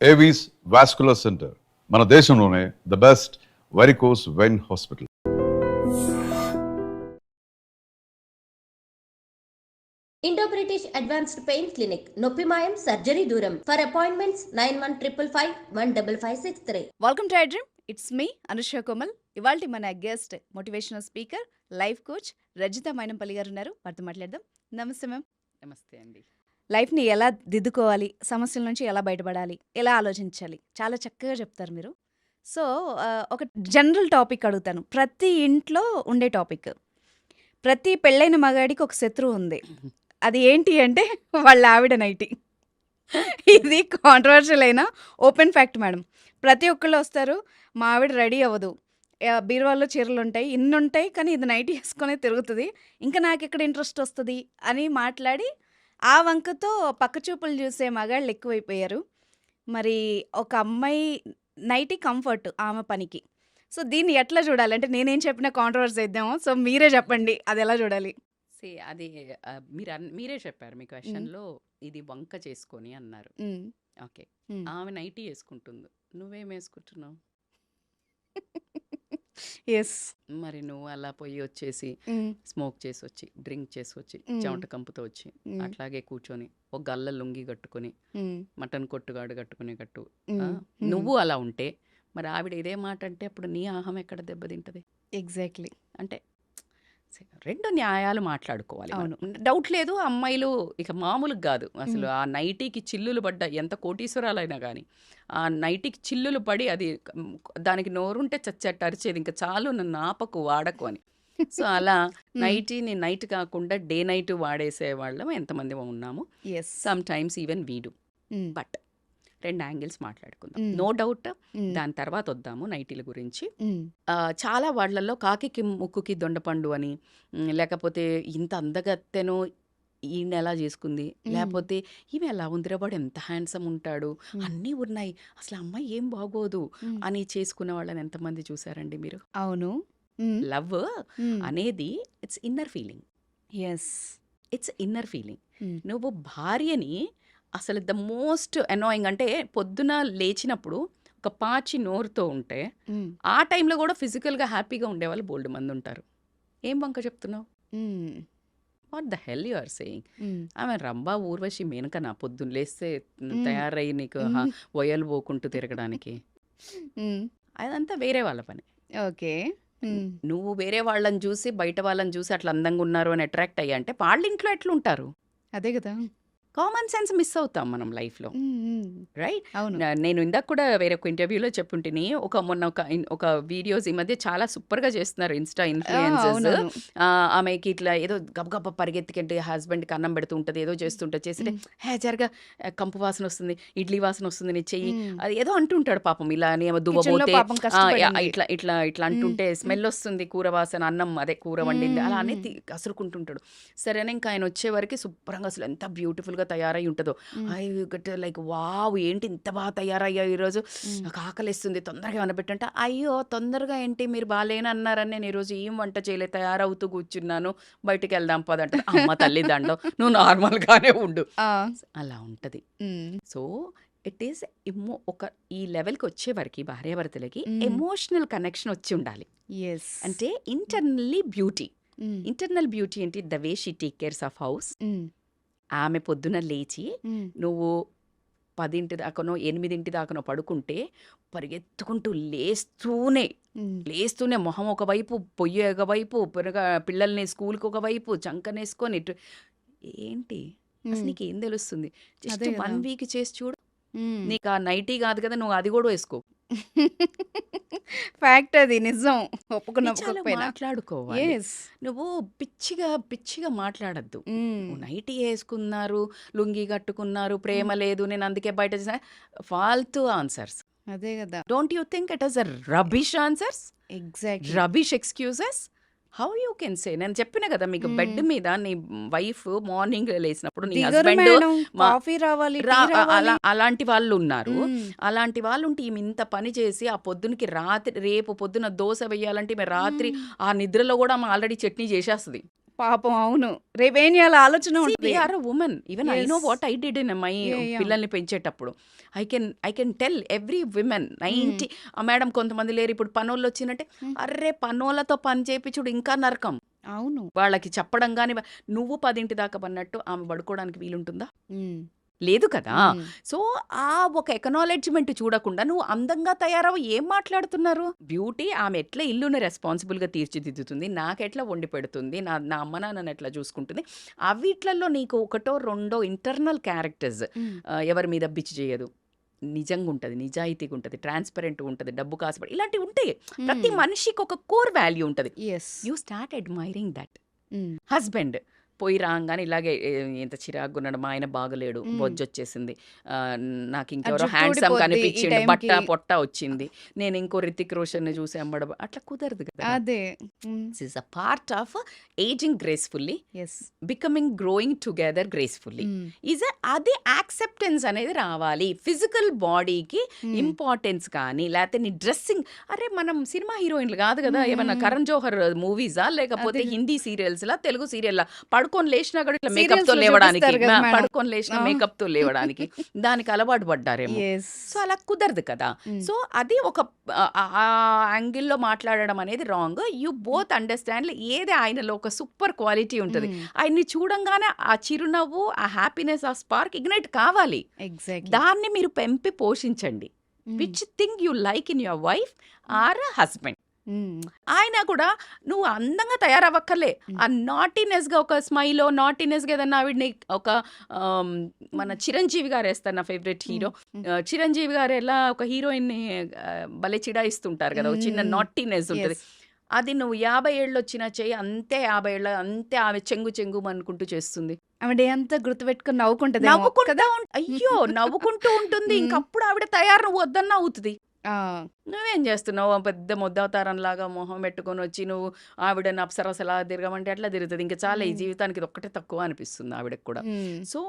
Avis vascular centre మన దేశంలోనే the best varicose vein hospital. Indo British advanced pain clinic, నొప్పి మాయం, surgery దూరం. For appointments 9155515563. Welcome to dream. It's me Anusha Komal. ఇవాళ మన guest motivational speaker, life coach Rajitha Mynampally గారు ఉన్నారు. వారితో మాట్లాడదాం. నమస్తే మ్యామ్. నమస్తే అండి. లైఫ్ని ఎలా దిద్దుకోవాలి, సమస్యల నుంచి ఎలా బయటపడాలి, ఎలా ఆలోచించాలి, చాలా చక్కగా చెప్తారు మీరు. సో ఒక జనరల్ టాపిక్ అడుగుతాను. ప్రతి ఇంట్లో ఉండే టాపిక్. ప్రతి పెళ్ళైన మగాడికి ఒక శత్రువు ఉంది. అది ఏంటి అంటే వాళ్ళ ఆవిడ నైటీ. ఇది కాంట్రవర్షియల్ అయినా ఓపెన్ ఫ్యాక్ట్ మేడం. ప్రతి ఒక్కళ్ళు వస్తారు, మా ఆవిడ రెడీ అవ్వదు, బీరువాల్లో చీరలు ఉంటాయి, ఇన్ని ఉంటాయి, కానీ ఇది నైటీ వేసుకొని తిరుగుతుంది, ఇంకా నాకు ఇక్కడ ఇంట్రెస్ట్ వస్తుంది అని మాట్లాడి ఆ వంకతో పక్కచూపులు చూసే మగాళ్ళు ఎక్కువైపోయారు. మరి ఒక అమ్మాయి నైటీ కంఫర్ట్ ఆమె పనికి. సో దీన్ని ఎట్లా చూడాలి? అంటే నేనేం చెప్పినా కాంట్రవర్సీ అయిద్దామో, సో మీరే చెప్పండి అది ఎలా చూడాలి. అది మీరే చెప్పారు మీ క్వశ్చన్లో, ఇది వంక చేసుకొని అన్నారు. ఓకే, ఆమె నైటీ వేసుకుంటుంది, నువ్వేం వేసుకుంటున్నావు? ఎస్. మరి నువ్వు అలా పోయి వచ్చేసి స్మోక్ చేసి వచ్చి, డ్రింక్ చేసి వచ్చి, చెమట కంపుతో వచ్చి, అట్లాగే కూర్చొని ఒక గల్ల లుంగి కట్టుకొని, మటన్ కొట్టుగాడు కట్టుకునే కట్టు నువ్వు అలా ఉంటే, మరి ఆవిడ ఇదే మాట అంటే అప్పుడు నీ ఆహం ఎక్కడ దెబ్బతింటది? ఎగ్జాక్ట్లీ. అంటే రెండు న్యాయాలు మాట్లాడుకోవాలి. అవును. డౌట్ లేదు, అమ్మాయిలు ఇక మామూలుగా కాదు అసలు. ఆ నైటీకి చిల్లులు పడ్డ ఎంత కోటీశ్వరాలైనా కానీ ఆ నైటీకి చిల్లులు పడి అది దానికి నోరుంటే చచ్చట్టు అరిచేది, ఇంకా చాలు నన్ను ఆపకు వాడకు అని. సో అలా నైటీని నైట్ కాకుండా డే నైట్ వాడేసే వాళ్ళం ఎంతమంది ఉన్నాము. సమ్ టైమ్స్ ఈవెన్ వీడు. బట్ రెండు యాంగిల్స్ మాట్లాడుకుందాం. నో డౌట్, దాని తర్వాత వద్దాము నైటీల గురించి. చాలా వాళ్ళల్లో కాకి ముక్కుకి దొండపండు అని, లేకపోతే ఇంత అందగత్తెను ఈయన ఎలా చేసుకుంది, లేకపోతే ఈమె ఎలా ఉందిరా, వాడు ఎంత హ్యాండ్సమ్ ఉంటాడు, అన్నీ ఉన్నాయి, అసలు అమ్మాయి ఏం బాగోదు అని చేసుకున్న వాళ్ళని ఎంతమంది చూసారండి మీరు? అవును. లవ్ అనేది it's inner feeling. Yes, it's inner feeling. నువ్వు భార్యని అసలు ద మోస్ట్ అనాయింగ్ అంటే పొద్దున లేచినప్పుడు ఒక పాచి నోరుతో ఉంటే ఆ టైంలో కూడా ఫిజికల్గా హ్యాపీగా ఉండేవాళ్ళు బోల్డ్ మంది ఉంటారు. ఏం వంక చెప్తున్నావు? What the hell you are saying? ఆమె రంభా ఊర్వశి మేనక నా పొద్దున్న లేస్తే తయారయ్యి నీకు వయలు పోకుంటూ తిరగడానికి, అదంతా వేరే వాళ్ళ పని. ఓకే. నువ్వు వేరే వాళ్ళని చూసి బయట వాళ్ళని చూసి అట్లా అందంగా ఉన్నారు అని అట్రాక్ట్ అయ్యా అంటే వాళ్ళ ఇంట్లో ఎట్లుంటారు? అదే కదా. కామన్ సెన్స్ మిస్ అవుతాం మనం లైఫ్లో, రైట్? అవును. నేను ఇందాక కూడా వేరే ఒక ఇంటర్వ్యూలో చెప్పుంటిని, మొన్న ఒక వీడియోస్ ఈ మధ్య చాలా సూపర్గా చేస్తున్నారు ఇన్స్టా ఇన్ఫ్లుయెన్సర్స్. ఆమెకి ఇట్లా ఏదో గబగబ పరిగెత్తికంటే హస్బెండ్కి అన్నం పెడుతూ ఉంటుంది, ఏదో చేస్తుంటే చేస్తే జరగా కంపు వాసన వస్తుంది, ఇడ్లీ వాసన వస్తుంది, నీ చెయ్యి అది ఏదో అంటుంటాడు పాపం. ఇలా అని దువ్వబోతే ఇట్లా ఇట్లా ఇట్లా అంటుంటే స్మెల్ వస్తుంది, కూర వాసన, అన్నం అదే కూర వండింది అలా అనేది కసురుకుంటుంటాడు. సరేనా, ఇంకా ఆయన వచ్చే వరకు శుభ్రంగా అసలు ఎంత బ్యూటిఫుల్గా తయారై ఉంటుందో, ఐ గట్ లైక్ వావ్ ఏంటి ఇంత బాగా తయారయ్యా ఈరోజు, నాకు ఆకలిస్తుంది తొందరగా అనబెట్టంటే, అయ్యో తొందరగా ఏంటి మీరు బాగాలేని అన్నారని నేను ఈరోజు ఏం వంట చేయలేదు, తయారవుతూ కూర్చున్నాను, బయటికి వెళ్దాం పదంటే, అమ్మ తల్లి దండం నువ్వు నార్మల్గానే ఉండు, అలా ఉంటుంది. సో ఇట్ ఈస్ ఒక ఈ లెవెల్కి వచ్చే వరకు భార్యాభర్తలకి ఎమోషనల్ కనెక్షన్ వచ్చి ఉండాలి. అంటే ఇంటర్నల్లీ బ్యూటీ. ఇంటర్నల్ బ్యూటీ ఏంటి? The way she take cares of house. ఆమె పొద్దున లేచి నువ్వు 10 దాకానో 8 దాకానో పడుకుంటే పరిగెత్తుకుంటూ లేస్తూనే మొహం ఒకవైపు, పొయ్యి ఒకవైపు, పిల్లల్ని స్కూల్కి ఒకవైపు చంకనేసుకొని ఏంటి అసలు నీకు ఏం తెలుస్తుంది? జస్ట్ 1 వీక్ చేసి చూడు, నీకు ఆ నైటీ కాదు కదా, నువ్వు అది కూడా వేసుకో. ఫ్యాక్ట్, అది నిజం. మాట్లాడుకోవాలి. నువ్వు పిచ్చిగా మాట్లాడద్దు. నైటీ వేసుకున్నారు, లుంగి కట్టుకున్నారు, ప్రేమ లేదు, నేను అందుకే బయట ఫాల్తూ ఆన్సర్స్. అదే కదా. Don't you think it is a rubbish answers? Exactly. Rubbish excuses. How you can say? నేను చెప్పిన కదా మీకు, బెడ్ మీద నీ వైఫ్ మార్నింగ్ లేసినప్పుడు నీ హస్బెండ్ అలాంటి వాళ్ళు ఉన్నారు. అలాంటి వాళ్ళు ఉంటే ఈమె ఇంత పని చేసి ఆ పొద్దునకి రేపు పొద్దున దోశ వేయాలంటే ఈమె రాత్రి ఆ నిద్రలో కూడా ఆమె ఆల్రెడీ చట్నీ చేసేస్తుంది. పాపం అవును. రేపేం చేయాలో ఆలోచన See, ఉంటది. we are a woman. Even I know Yes. what I did in my Yeah. పిల్లల్ని పెంచేటప్పుడు. I can tell every women 90 madam కొంతమంది లేరు ఇప్పుడు పనోళ్ళు వచ్చినట్టే Hmm. అర్రే పనోళ్ళతో పని చేయించుడు ఇంకా నరకం. అవును. వాళ్ళకి చెప్పడం గాని నువ్వు 10 దాకా పన్నట్టు ఆమె పడుకోవడానికి వీలుంటుందా? హ్మ్. లేదు కదా. హ్మ్. సో ఆ ఒక ఎకనాలెడ్జ్మెంట్ చూడకుండా నువ్వు అందంగా తయారవు ఏం మాట్లాడుతున్నారు? బ్యూటీ ఆమె ఎట్లా ఇల్లుని రెస్పాన్సిబుల్గా తీర్చిదిద్దుతుంది, నాకెట్లా వండి పెడుతుంది, నా అమ్మ నాన్నని ఎట్లా చూసుకుంటుంది, అవిట్లలో నీకు ఒకటో రెండో ఇంటర్నల్ క్యారెక్టర్స్ హ్మ్. ఎవరి మీద బిచ్చి చేయదు, నిజంగా ఉంటుంది, నిజాయితీగా ఉంటుంది, ట్రాన్స్పరెంట్ ఉంటుంది, డబ్బు కాసుపడి ఇలాంటివి ఉంటాయి. ప్రతి మనిషికి ఒక కోర్ వాల్యూ ఉంటుంది. Yes. You start admiring that. హ్మ్. హస్బెండ్ పోయి రాగానే ఇలాగే ఎంత చిరాకుగా ఉన్నాడు, మా ఆయన బాగలేడు, మ్మ్. బొజ్జొచ్చేసింది, ఆ, నాకు ఆ ఇంకెవరో జుట్టు హ్యాండ్సమ్ ఊడిపోద్ది ఈ కనిపించిండు, బట్ట టైంకి. పొట్ట వచ్చింది, నేను ఇంకో రితిక్ రోషన్ని చూసి అమ్మడ అట్లా కుదరదు కదా. అదే. This is a part of ageing gracefully, yes. Becoming growing together gracefully అది యాక్సెప్టెన్స్ అనేది రావాలి. ఫిజికల్ బాడీకి ఇంపార్టెన్స్ కానీ లేకపోతే నీ డ్రెస్సింగ్, అరే మనం సినిమా హీరోయిన్లు కాదు కదా, ఏమన్నా కరణ్ జోహర్ మూవీసా లేకపోతే అదే. హిందీ సీరియల్స్లా తెలుగు సీరియల్లా పడుకొని లేచినా కూడా ఇట్లా Serials మేకప్ తో లో లేవడానికి, చూపిస్తారు కదా మేడం. పడుకొని లేచిన ఆ. మేకప్ తో లేవడానికి దానికి అలవాటు పడ్డారేమో. ఎస్. సో అలా కుదరదు కదా. సో అది ఒక ఆ యాంగిల్లో మాట్లాడడం అనేది రాంగ్. యూ బోత్ అండర్స్టాండ్ ఏది ఆయనలో ఒక సూపర్ క్వాలిటీ ఉంటుంది, ఆయన్ని చూడంగానే ఆ చిరునవ్వు, ఆ హ్యాపీనెస్, ఆ స్పార్క్ ఇగ్నైట్ కావాలి. ఎగ్జాక్ట్లీ. దాన్ని మీరు పెంపి పోషించండి. Which thing you like in your wife or husband. ఆయన కూడా నువ్వు అందంగా తయారవ్వక్కర్లే, ఆ నాటీనెస్గా ఒక స్మైలో నాటీనెస్గా ఏదన్నా ఆవిడని ఒక మన చిరంజీవి గారు వేస్తారు, నా ఫేవరెట్ హీరో చిరంజీవి గారు ఎలా ఒక హీరోయిన్ని భలే చిడాయిస్తుంటారు కదా, ఒక చిన్న నాటీనెస్ ఉంటుంది. అది నువ్వు 50 ఏళ్ళు వచ్చినా చెయ్యి అంతే, 50 ఏళ్ళ అంతే ఆమె చెంగు చెంగు అనుకుంటూ చేస్తుంది. ఆమె డే అంతా గుర్తుపెట్టుకుని నవ్వుకుంటది నవ్వుకుంటా అయ్యో నవ్వుకుంటూ ఉంటుంది. ఇంకప్పుడు ఆవిడ తయారు నువ్వు వద్దన్నా అవుతుంది. నువ్వేం చేస్తున్నావు, పెద్ద ముద్దవతారం లాగా మొహం పెట్టుకొని వచ్చి నువ్వు ఆవిడని అప్సరసలా తిరగమంటే అట్లా తిరుగుతుంది. ఇంకా చాలా ఈ జీవితానికి ఇది ఒక్కటే తక్కువ అనిపిస్తుంది ఆవిడకి కూడా. సో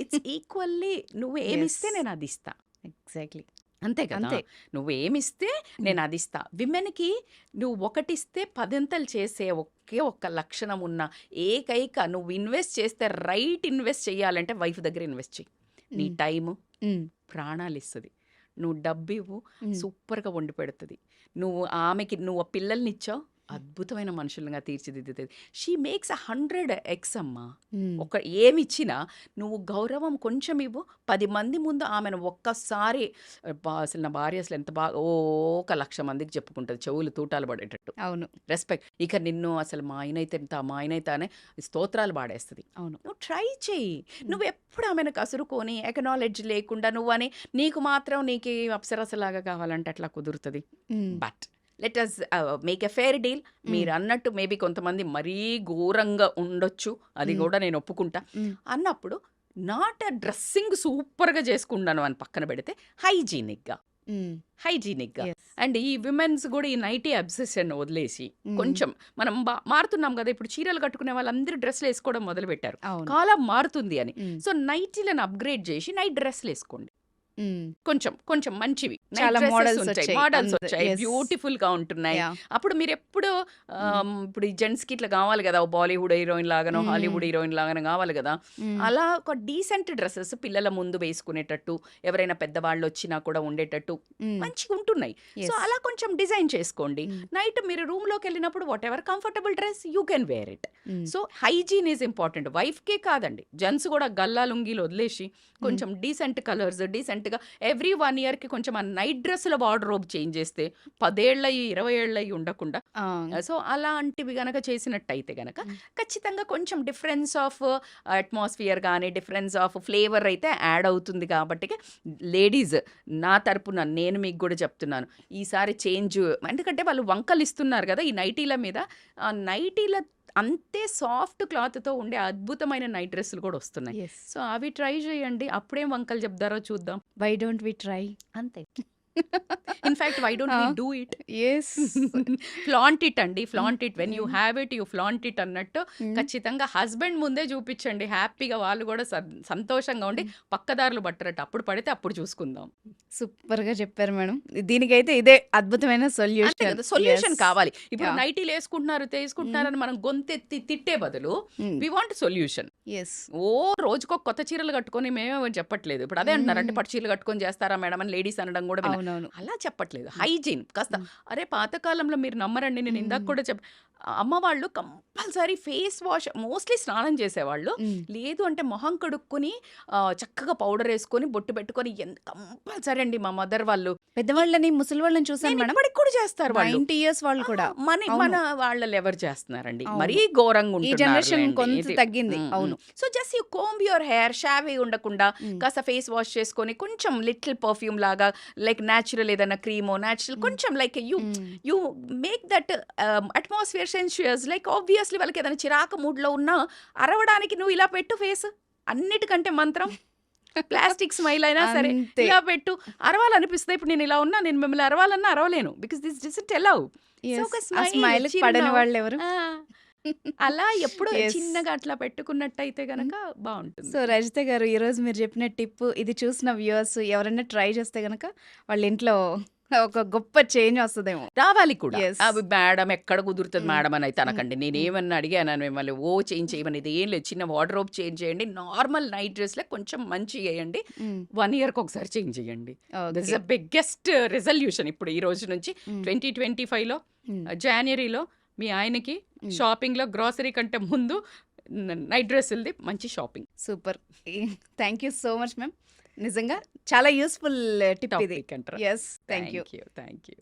ఇట్స్ ఈక్వల్లీ నువ్వు ఏమిస్తే నేను అది ఇస్తా. ఎగ్జాక్ట్లీ. అంతే కదా. అంతే. నువ్వు ఏమిస్తే నేను అది ఇస్తా. విమెన్కి నువ్వు ఒకటిస్తే 10 చేసే ఒకే ఒక్క లక్షణం ఉన్న ఏకైక, నువ్వు ఇన్వెస్ట్ చేస్తే రైట్ ఇన్వెస్ట్ చేయాలంటే వైఫ్ దగ్గర ఇన్వెస్ట్ చెయ్యి. నీ టైము ప్రాణాలు ఇస్తుంది, నువ్వు డబ్బు ఇవ్వు, సూపర్గా వండి పెడుతుంది. నువ్వు ఆమెకి నువ్వు పిల్లల్ని ఇచ్చావు, అద్భుతమైన మనుషులుగా తీర్చిదిద్దుతుంది. షీ మేక్స్ 100x అమ్మా. ఒక ఏమిచ్చినా నువ్వు గౌరవం కొంచెం ఇవ్వు, 10 మంది ముందు ఆమెను ఒక్కసారి అసలు నా భార్య అసలు ఎంత బాగా ఒక 1,00,000 మందికి చెప్పుకుంటుంది, చెవులు తూటాలు పడేటట్టు. అవును. రెస్పెక్ట్. ఇక నిన్ను అసలు మా ఆయనైతే ఎంత, మా ఆయనైతే అనే స్తోత్రాలు పాడేస్తుంది. అవును. నువ్వు ట్రై చెయ్యి. నువ్వు ఎప్పుడు ఆమెను కసురుకొని ఎకనాలెడ్జ్ లేకుండా నువ్వు అని నీకు మాత్రం నీకు అప్సరసలాగా కావాలంటే అట్లా కుదురుతుంది. But let us make a fair deal. మీరు అన్నట్టు మేబీ కొంతమంది మరీ ఘోరంగా ఉండొచ్చు, అది కూడా నేను ఒప్పుకుంటా. అన్నప్పుడు నాట్ డ్రెస్సింగ్ సూపర్గా చేసుకుంటాను అని పక్కన పెడితే హైజీనిక్గా అండ్ ఈ విమెన్స్ కూడా ఈ నైటీ అబ్సెషన్ వదిలేసి కొంచెం మనం మారుతున్నాం కదా. ఇప్పుడు చీరలు కట్టుకునే వాళ్ళందరూ డ్రెస్లు వేసుకోవడం మొదలు పెట్టారు, కాలం మారుతుంది అని. సో నైటీలను అప్గ్రేడ్ చేసి నైట్ డ్రెస్లు వేసుకోండి. కొంచెం కొంచెం మంచివి చాలా మోడల్స్ వచ్చాయి, బ్యూటిఫుల్ గా ఉంటున్నాయి. అప్పుడు మీరు ఎప్పుడు ఇప్పుడు ఈ జెంట్స్ కి ఇట్లా కావాలి కదా, బాలీవుడ్ హీరోయిన్ లాగానో హాలీవుడ్ హీరోయిన్ లాగానో కావాలి కదా. అలా ఒక డీసెంట్ డ్రెస్సెస్ పిల్లల ముందు వేసుకునేటట్టు, ఎవరైనా పెద్దవాళ్ళు వచ్చినా కూడా ఉండేటట్టు మంచిగా ఉంటున్నాయి. సో అలా కొంచెం డిజైన్ చేసుకోండి. నైట్ మీరు రూమ్ లోకి వెళ్ళినప్పుడు whatever comfortable dress you can wear it. So hygiene is important. Wife కే కాదండి, జెంట్స్ కూడా గల్లా లుంగీలు వదిలేసి కొంచెం డీసెంట్ కలర్స్, డీసెంట్గా ఎవ్రీ 1 yearకి కొంచెం ఆ నైట్ డ్రెస్సుల వార్డ్రోబ్ చేంజ్ చేస్తే 10 ఏళ్ళయి 20 ఏళ్ళయి ఉండకుండా. సో అలాంటివి గనక చేసినట్టయితే గనక ఖచ్చితంగా కొంచెం డిఫరెన్స్ ఆఫ్ అట్మాస్ఫియర్ కానీ డిఫరెన్స్ ఆఫ్ ఫ్లేవర్ అయితే యాడ్ అవుతుంది. కాబట్టి లేడీస్ నా తరపున నేను మీకు కూడా చెప్తున్నాను, ఈసారి చేంజ్. ఎందుకంటే వాళ్ళు వంకలు ఇస్తున్నారు కదా ఈ నైటీల మీద. ఆ నైటీల అంతే సాఫ్ట్ క్లాత్తో ఉండే అద్భుతమైన నైట్ డ్రెస్సులు కూడా వస్తున్నాయి. సో అవి ట్రై చేయండి, అప్పుడేం వంకలు చెప్తారో చూద్దాం. Why don't we try? అంతే. In fact why don't we do it? Yes. Flaunt it అండి. Flaunt it. When you have it you flaunt it అన్నట్టు ఖచ్చితంగా హస్బెండ్ ముందే చూపించండి. హ్యాపీగా వాళ్ళు కూడా సంతోషంగా ఉండి పక్కదారులు పట్టరట. అప్పుడు పడితే అప్పుడు చూసుకుందాం. సూపర్‌గా చెప్పారు మేడం. దీనికైతే ఇదే అద్భుతమైన అంతే సొల్యూషన్. కదా, సొల్యూషన్ యెస్. కావాలి. ఇప్పుడు యాహ్! నైటీలు వేసుకుంటున్నారు తీసుకుంటున్నారని మనం గొంతెత్తి తిట్టే బదులు వి వాంట్ సొల్యూషన్. యెస్. ఓ రోజుకొక కొత్త చీరలు కట్టుకొని మేమేమో చెప్పట్లేదు. ఇప్పుడు అదే అంటున్నారు, అంటే పట్టు చీరలు కట్టుకొని చేస్తారా మేడం అని లేడీస్ అనడం కూడా విన్నా. అవునవును. అలా చెప్పట్లేదు. హైజీన్ కాస్త. అరే పాతకాలంలో మీరు నమ్మరండి, నేను ఇందాక కూడా అమ్మ వాళ్ళు కంపల్సరీ ఫేస్ వాష్ మోస్ట్లీ స్నానం చేసేవాళ్ళు. లేదు అంటే మొహం కడుక్కొని చక్కగా పౌడర్ వేసుకొని బొట్టు పెట్టుకొని కంపల్సరీ అండి. మా మదర్ వాళ్ళు పెద్దవాళ్ళని, ముసలి వాళ్ళని చూసాను నేను మేడం. ఇప్పటికి కూడా చేస్తారు వాళ్ళు. 90 ఇయర్స్ వాళ్ళు కూడా. మన వాళ్ళలో ఎవరు చేస్తున్నారండి? అవును. మరీ ఘోరంగా ఈ ఉంటున్నారు జనరేషన్ లేండి. కొంత ఇది. తగ్గింది. అవును. So just you comb your hair, షావీ ఉండకుండా కాస్త ఫేస్ వాష్ చేసుకొని కొంచెం లిటిల్ పర్ఫ్యూమ్ లాగా, లైక్ న్యాచురల్ ఏదైనా క్రీమో న్యాచురల్ కొంచెం like you make that atmosphere sensuous. Like obviously వాళ్ళకి ఏదైనా చిరాకు మూడ్లో ఉన్నా అరవడానికి నువ్వు ఇలా పెట్టు ఫేస్. అన్నిటికంటే మంత్రం ప్లాస్టిక్ స్మైల్ అయినా సరే అంతే. ఇలా పెట్టు. అరవాలనిపిస్తే ఇప్పుడు నేను ఇలా ఉన్నా, నేను మిమ్మల్ని అరవాలన్నా అరవలేను. Because this doesn't allow. Yes. ఆ స్మైల్ పడని వాళ్ళు ఎవరు? అలా ఎప్పుడో Yes. చిన్నగా అట్లా పెట్టుకున్నట్టయితే గనక బాగుంటుంది. సో రజిత గారు, ఈరోజు మీరు చెప్పిన టిప్ ఇది చూసిన వ్యూవర్స్ ఎవరైనా ట్రై చేస్తే గనక వాళ్ళ ఇంట్లో ఒక గొప్ప చేంజ్ వస్తుందేమో. రావాలి కూడా. Yes. అవి మేడం ఎక్కడ కుదురుతుంది మేడం అని అయితే అనకండి. నేను ఏమన్నా అడిగాను మిమ్మల్ని, ఓ చేంజ్ చేయమని. ఇది ఏం లేదు, చిన్న వార్డ్రోబ్ చేంజ్ చేయండి, నార్మల్ నైట్ డ్రెస్లో కొంచెం మంచి వేయండి, 1 yearకి ఒకసారి చేంజ్ చేయండి. This is the biggest resolution ఇప్పుడు ఈ రోజు నుంచి 2025లో జనవరిలో మీ ఆయనకి షాపింగ్లో గ్రాసరీ కంటే ముందు నైట్ డ్రెస్సులది మంచి shopping. Super. Thank you so much ma'am. నిజంగా చాలా యూస్ఫుల్ టిప్ ఇది. టాపిక్ అంటారా? Yes. Thank you. Thank you.